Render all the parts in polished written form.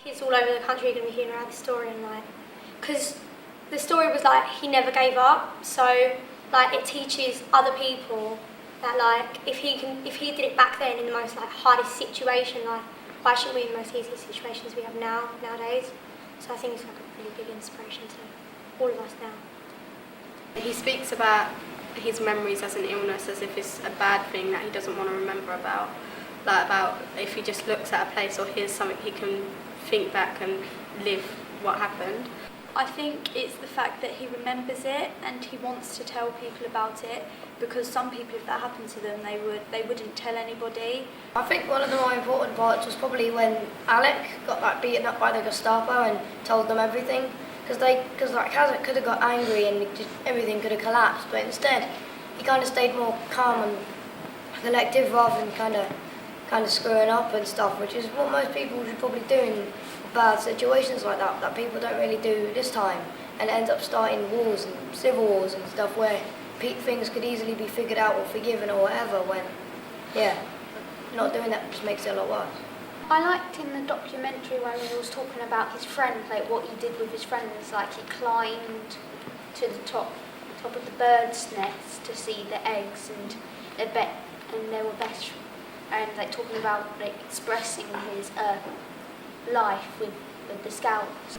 kids all over the country are going to be hearing about this story, and like, because the story was like he never gave up, so like it teaches other people that like if he did it back then in the most like hardest situation, like why shouldn't we in the most easiest situations we have nowadays? So I think it's like a really big inspiration to all of us now. He speaks about his memories as an illness as if it's a bad thing that he doesn't want to remember about. Like about if he just looks at a place or hears something, he can think back and live what happened. I think it's the fact that he remembers it and he wants to tell people about it, because some people, if that happened to them, they wouldn't tell anybody. I think one of the more important parts was probably when Alec got like beaten up by the Gestapo and told them everything, because like Kazik could have got angry and everything could have collapsed, but instead he kind of stayed more calm and collective rather than kind of screwing up and stuff, which is what most people should probably do in bad situations like that people don't really do this time, and it ends up starting wars and civil wars and stuff where things could easily be figured out or forgiven or whatever, when not doing that just makes it a lot worse. I liked in the documentary when he was talking about his friends, like what he did with his friends, like he climbed to the top of the bird's nest to see the eggs, and they were best, and like talking about like expressing his life with the Scouts.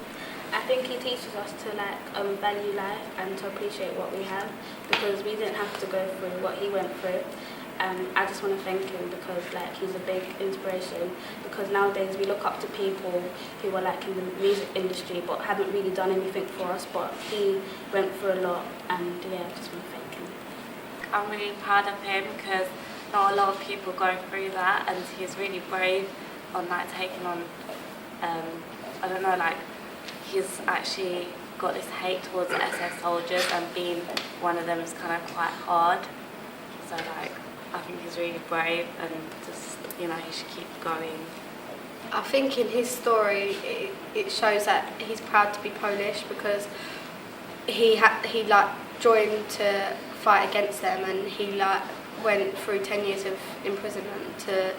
I think he teaches us to like value life and to appreciate what we have, because we didn't have to go through what he went through. I just want to thank him because like he's a big inspiration, because nowadays we look up to people who are like in the music industry but haven't really done anything for us, but he went through a lot, and I just want to thank him. I'm really proud of him because not a lot of people go through that, and he's really brave on like taking on I don't know, like he's actually got this hate towards the SS soldiers, and being one of them is kind of quite hard. So like I think he's really brave, and just he should keep going. I think in his story it shows that he's proud to be Polish, because he like joined to fight against them, and he like went through 10 years of imprisonment to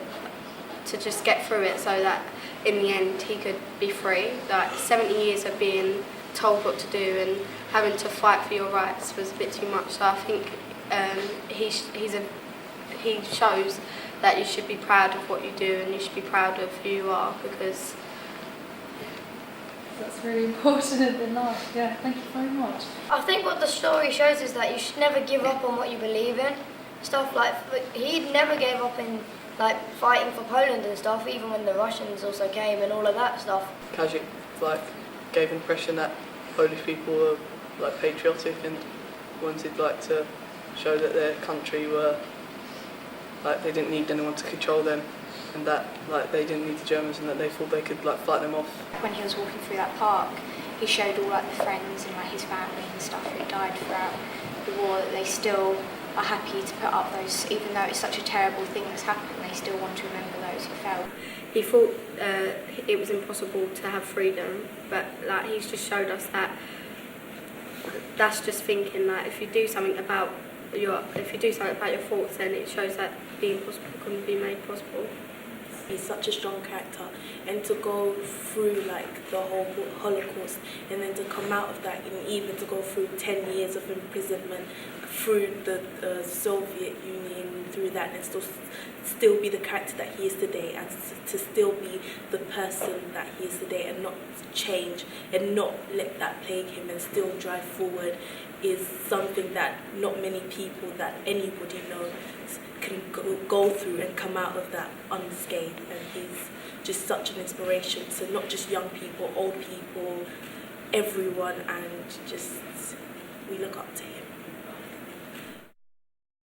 just get through it, so that in the end he could be free. Like 70 years of being told what to do and having to fight for your rights was a bit too much. So I think he shows that you should be proud of what you do and you should be proud of who you are, because that's really important in life. Yeah, thank you very much. I think what the story shows is that you should never give up on what you believe in. Stuff like he never gave up in like fighting for Poland and stuff, even when the Russians also came and all of that stuff. Kazik like gave the impression that Polish people were like patriotic and wanted like to show that their country were like they didn't need anyone to control them, and that like they didn't need the Germans, and that they thought they could like fight them off. When he was walking through that park, he showed all like the friends and like his family and stuff who died throughout the war, that they still are happy to put up those, even though it's such a terrible thing that's happened, they still want to remember those who fell. He thought it was impossible to have freedom, but like he's just showed us that that's just thinking. Like if you do something about your thoughts, then it shows that the impossible can be made possible. He's such a strong character, and to go through like the whole Holocaust, and then to come out of that, and even to go through 10 years of imprisonment, through the Soviet Union, through that, and still be the character that he is today, and to still be the person that he is today, and not change, and not let that plague him, and still drive forward, is something that not many people that anybody knows can go through and come out of that unscathed. And he's just such an inspiration to not just young people, old people, everyone, and just we look up to him.